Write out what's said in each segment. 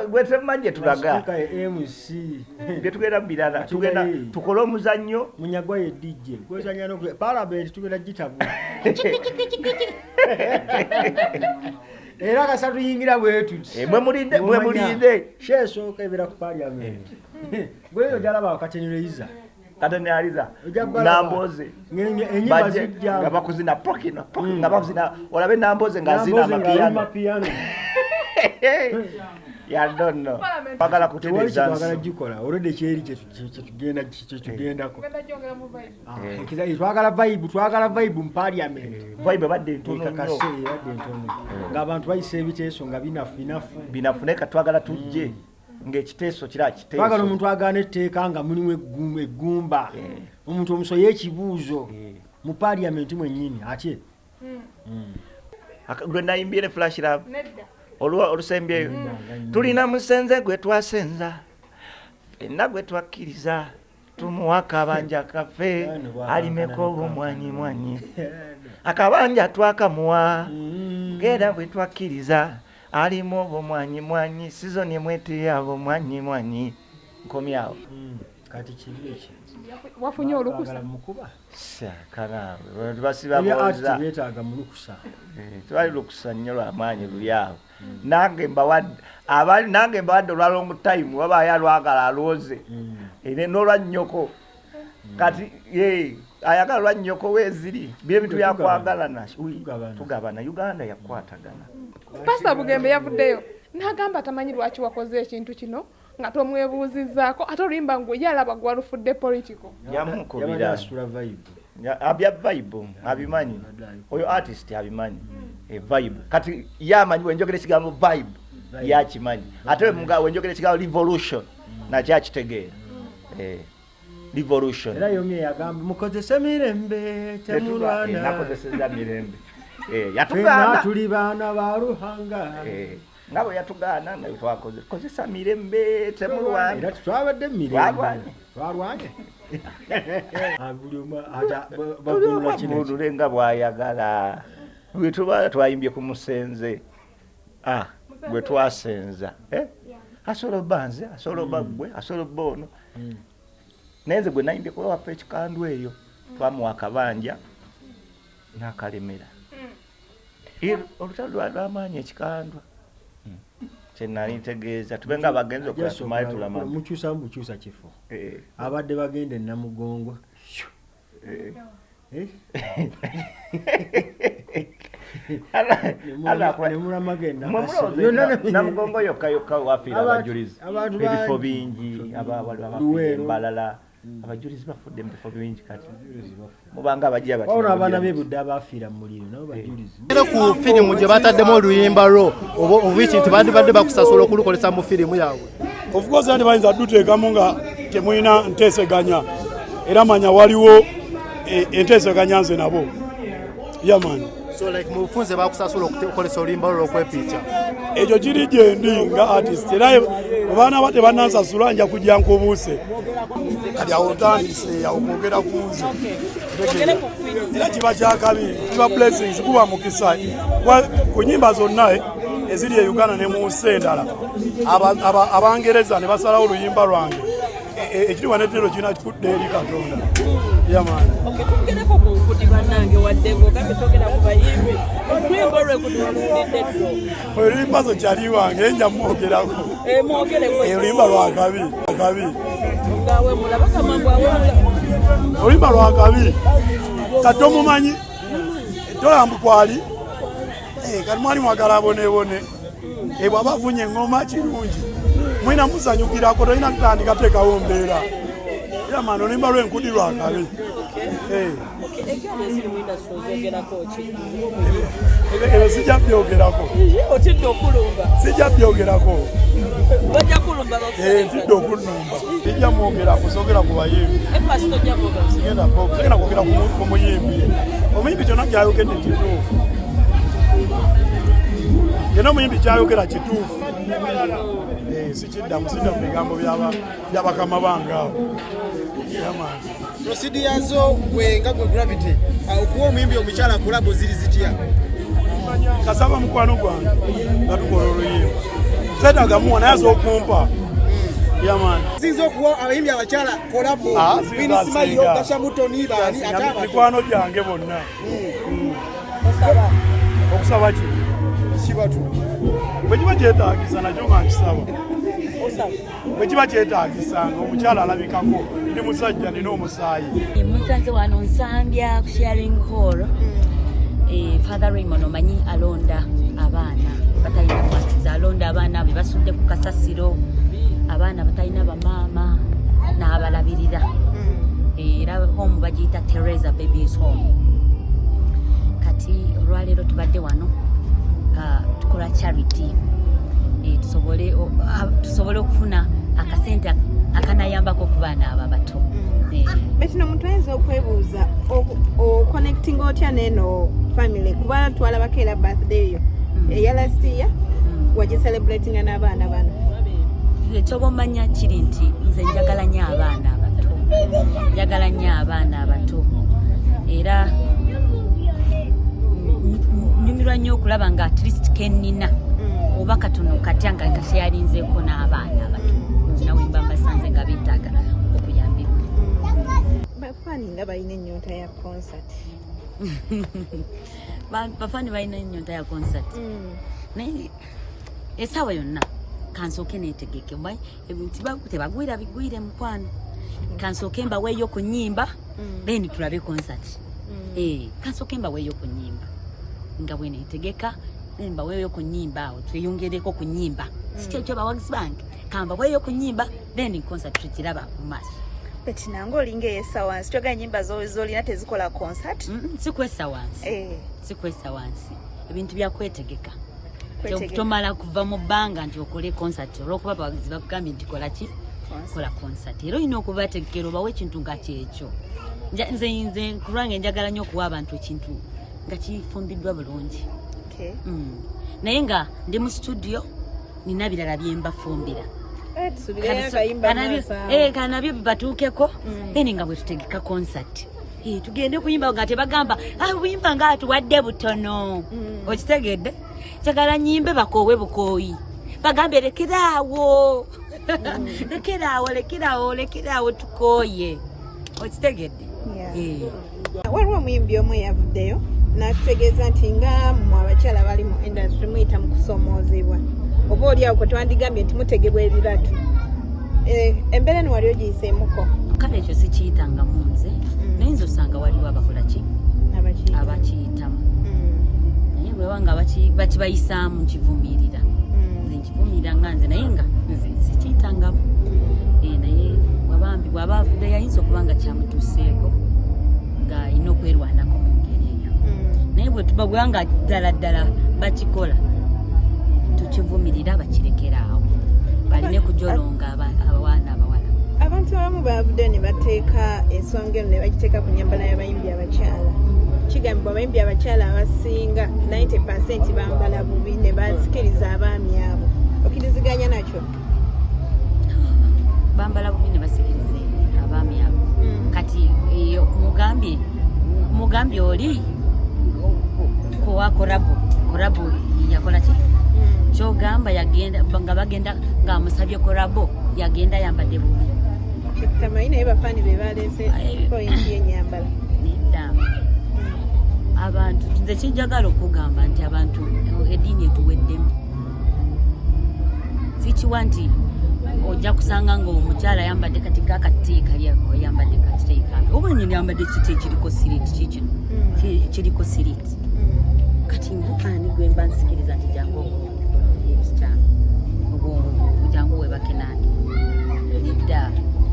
Gwete manje tulaga. MC. Getugenda birala. Tugenda tukola omuzannyo. Munyagwa ye DJ. Gwezanya no Parliament tugenda gitabu. Era kasatu yingira bwetu. Mwe mulinde. Sheso kebera ku Parliament. Gweyo jalaba akateneriza. Kateneriza. Namboozi. Enyimba zijja. Ngabakuzina pokino. Ngabakuzina olabe Namboozi ngazina mapiano. Ya don't know. Bagala kutereza. Bagala gikola. Already kyeri tugenda ko. Kiza twagala vibe mu Parliament. Vibe badde ntono. Kakase badde ntono. Ng'abantu bayise ebiteeso nga binafuneka twagala tujje. Ng'ekiteeso kira kiteeso. Twagala omuntu agaana etteeka nga mulimu eggumba. Omuntu omusoye ekibuuzo mu Parliament mwennyini ate. Gwe nayimbye flash love. Olusembyeyo tulina musenze gwe twasenza fenna gwe twakkiriza tumuwa akabanja kaffe alimeko obumwanyi akabanja twakamuwa ngera bwe twakkiriza alimu obumwanyi sizoni emwete yabo mwanyi nkomyawo kati kibiki wafunye olukusa mukuba kana basiba boza yetaaga mulukusa twali lukusa nnyo lw'amaanyi luli awo nange mbawadde olwa long time waba yalwagala alwoze ene n'olwa nnyoko kati ayagala lwa nnyoko weeziri byebintu byakwagalana tugabana Uganda yakwatagana. Pastor Bugembe yavuddeyo n'agamba tamanyi lwaki wakoze ekintu kino nga tomwebuuzizzaako ate oluyimba ngu yalaba gwalufudde political yamukubira abya vibe abimanyi oyo artist abimanyi vibe kati yamanyi wenjogera ekigambo vibe yakimanyi ate wenjogera ekigambo revolution nakyo akitegeera revolution era yomye yagamba mukozese mirembe temulwana nakozeseza mirembe yatugaana tuli baana ba Ruhanga ngabo yatugaana nayo twakoze kozesa mirembe temulwana era twabadde mirembe twarwanye babulenga bwayagala bwetuba twayimbye ku musenze gwe twasenza asolo banze asolo bagwe asolo bono nenze gwe nayimbye ku waffe ekikandu eyo twamuwa akabanja n'akalemera olutalo lw'amaanyi ekikandwa kyenali ntegeeza tubenga abagenzi okola tumaye tulama mukyusa kifo abadde bagenda e Namugongo Namugongo yokka wafiira abajulizi ebifo bingi abalala abajulizi bafudde mu bifo bingi kati mubanga abajja bati abaana b'ebudde abafiira mu muliro nabo bajulizi era ku firimu gye bataddemu oluyimba lwo obubiki nti badde bakusasula okulukolesa mu firimu yaabwe of course andi bayinza duteekamu nga temulina nteeseganya era manya waliwo enteeseganya nze nabo yamani so like mufunze bakusasula okukolesa oluyimba lwo okwepiica ekyo kiri gye ndi nga artist era abaana bate bannansasula nja kujja nkubuuse kati awo otandise awo kwogera ku nze era kiba kyakabi kiba blessings kuba mukisa ku nyimba zonna eziri e Uganda ne mu nsi endala abangereza ne basalawo oluyimba lwange ekiri wanetero kirina kikudde eri Katonda yamaani tugereko ku nkudi bannange waddeko kambe togera ku bayimbi oluyimba lwekudwaluliddeddwo oluyimba zo kyali wange nja mwogerako oluyimba lwakabi ngawe mulaba kamangu awula oluyimba lwakabi kati omumanyi tolambu kwali kati mwali mwagala abonebone bw'aba afunye engoma kirungi mwina musanyukirako tolina kutandika teekawo mbeera era mani oluyimba lw'enkudi lwakabi ebyo sijja byogerako sijja byogerako ntidde okulumba sijja mwogerako sogera ku bayimbi sigenda kwogera ku muyimbi omuyimbi kyonna kyayogedde kituufu yena omuyimbi kyayogera kituufu sikiddamu sidda mu bigambo byabakama bangaabo procedure zo gwe nga gwe gravity okuwa omuyimbi omukyala kulabo ziri zitya kasaba mukwano gwange nga tukola oluyimba twetagamuwa naye aza okumpa yaman sinza okuwa abayimbi abakyala kolabo binisimayo gashamutoni bani mikwano gyange bonna okusaba ki kibatu bwe kiba kyetaagisa nakyo nga nkisaba bwe kiba kyetaagisa nga omukyala alabikako ndi musajja nina omusaayi musanze wano nsambya ku sharing hall Father Raymond omanyi alonda abaana batalina mwasiza alonda abaana be basudde ku kasasiro abaana batalina bamaama n'abalabirira era home bagiyita Teresa Babies Home kati olwaleero tubadde wano tukola charity tusobole okufuna akasente akanayambako ku baana abo abato Betinah omuntu ayinza okwebuuza connecting otya neno family kuba twalabako era birthday yo eya last year wagicelebratinga n'abaana bano ekyoba omanya kiri nti nze njagala nnyo abaana abato era nyumirwa nnyo okulaba nga at least kennina oba katono katya nga kashayalinzeeko n'abaana abato nawe mba mbasanze nga beetaaga okuyambibwa bafaani nga balina ennyonta ya concert bafaani balina ennyonta ya concert naye esaawa yonna kansooke neetegeke ebintu tebagwira bigwire mukwano kansooke mbaweeyo ku nnyimba then tulabe concert kansooke mbaweeyo ku nnyimba nga bwe neetegeka mbaweeyo ku nnyimba awo tweyongereko ku nnyimba sikyekyo bawagizi bange kambaweeyo ku nnyimba then concert tukiraba mu maaso Betinah ng'olinga eyessa wansi kyoga ennyimba z'olina tezikola concert sikwessa wansi ebintu byakwetegeka tomala kuva mu bbanga nti okole concert olwokuba abawagizi bakugambye nti kola ki kola concert era olina okubategekera obawe ekintu nga kyekyo nze kulwange njagala nnyo okuwa abantu ekintu nga kifumbiddwa bulungi naye nga ndi mu studio nina birala byembafumbira kanabyo bibatuukeko then nga bwe tutegeka concert tugende kuyimba nga tebagamba buyimba nga tuwadde butono okitegedde kyagala nyimbe bakoowe bukooyi bagambe lekeraawo lekeraawo tukooye okitegedde waliwo omuyimbi omu eyavuddeyo n'atutegeeza nti nga mmwe abakyala bali mu industry muyita mu kusoomoozebwa oba oli awo kwe twandigambye nti mutegebwa ebibatu embeera eno wali ogiyiseemuko kale ekyo sikiyitangamu nze naye nze osanga waliwo abakola ki abakiyitamu naye bwewanga bakibayisaamu nkivumirira nze nkivumirira nga nze naye nga nze sikiyitangamu naye bw'aba avudde yayinza okuba nga kyamutuuseeko nga alina okwerwanako mu ngeri eyo naye bwanga ddala bakikola tukivumirira bakirekera awo baline kujolonga abaana abawala abantu abamu bavudde ne bateeka ensonga eno ne bagiteeka ku nyambala y'abayimbi abakyala kigambibwa abayimbi abakyala abasinga 90% bambala bubi ne basikiriza abaami abo okkiriziganya nakyo bambala bubi ne basikiriza abaami abo kati mugambye oli kowa korabu yakola ki kyogamba yagenda nga bagenda ng'amusabye korabo yagenda yambadde bubi tamanyi naye bafaani be baleese pointi y'ennyambala nedda abantu nze kijagala okugamba nti abantu eddiini etuweddemu sikiwa nti ojja kusanga ng'omukyala yambadde katika akatiika lyako yambadde katiteeka oba nyini yambadde kiti ekiriko siriiti kikino kiriko siriiti kati ani gwe mba nsikiriza nti jangu jangu webake nandi lidda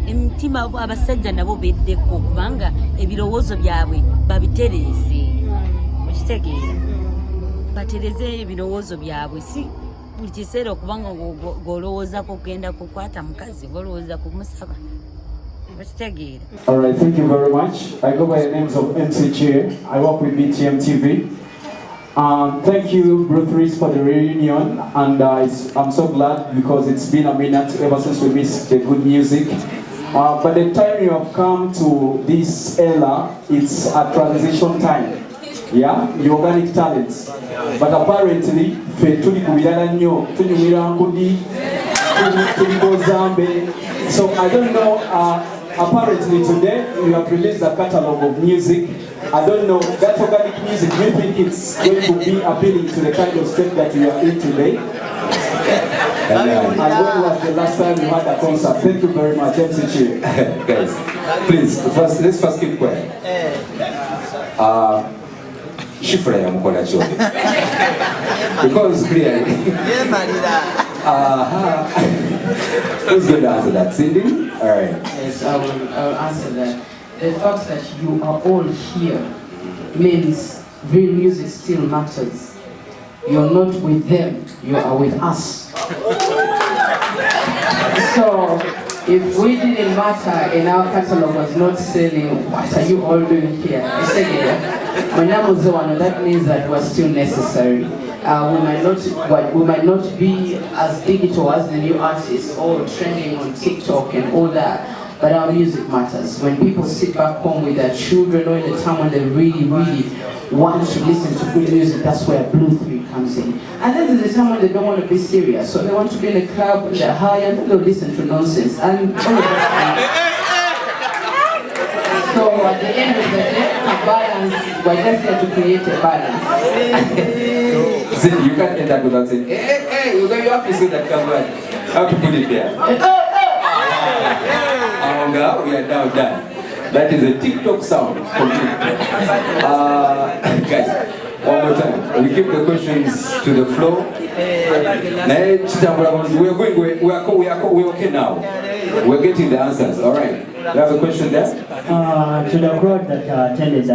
emitima abasajja nabo beddeko kubanga ebirowoozo byabwe babitereze okitegeera batereze ebirowoozo byabwe si buli kiseera okubanga ng'olowoozako kugenda kukwata mukazi oba olowooza kumusaba okitegeera. All right, thank you very much. I go by the names of MCG. I work with BTM TV. Thank you, Bruce, for the reunion, and I'm so glad because it's been a minute ever since we missed the good music. By the time you have come to this era, it's a transition time. yeah, the organic talents. But apparently, tuli kubirala nnyo, tunyumira nkudi, tuli Zambe. So I don't know, apparently today you have released a catalogue of music. I don't know, that organic music, do you think it's going to be appealing to the kind of state that you are in today? And when was the last time you had a concert? Thank you very much, MC. Guys, please, let's first keep quiet. Shifra ya mkola chote. Because clearly. Who's going to answer that? Cindy? All right. Yes, I will answer that. The fact that you are all here means real music still matters. You're not with them, you are with us. So, if we didn't matter and our catalog was not selling, what are you all doing here? That means that we're still necessary. We might not be as digital as the new artists or trending on TikTok and all that, but our music matters. When people sit back home with their children or in the time when they really, really want to listen to good music, that's where Blue 3 comes in. And then there's a time when they don't want to be serious, so they want to be in a club, they're high, and they'll listen to nonsense. And all of that. So at the end of the day, a balance, we're just here to create a balance. See, you can't end up without saying, hey, you have to say that, come back. I have to put it there. And now we are now done. That is a TikTok sound. Guys, one more time. We keep the questions to the floor. We are okay now. We're getting the answers. All right. You have a question there? To the crowd that attended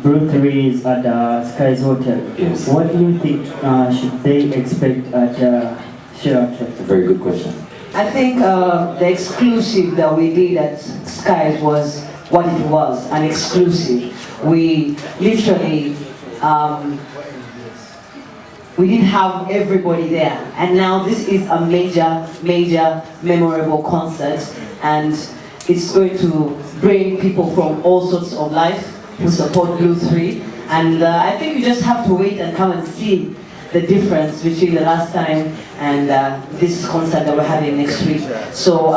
Blue 3's at Sky's Hotel, yes. What do you think should they expect at Sheraton? Very good question. I think the exclusive that we did at Sky's was what it was, an exclusive. We literally, we didn't have everybody there. And now this is a major, memorable concert. And it's going to bring people from all sorts of life who support Blue 3. And I think you just have to wait and come and see the difference between the last time and this concert that we're having next week. So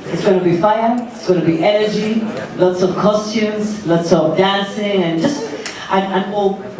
it's going to be fire, it's going to be energy, lots of costumes, lots of dancing, and just an all-round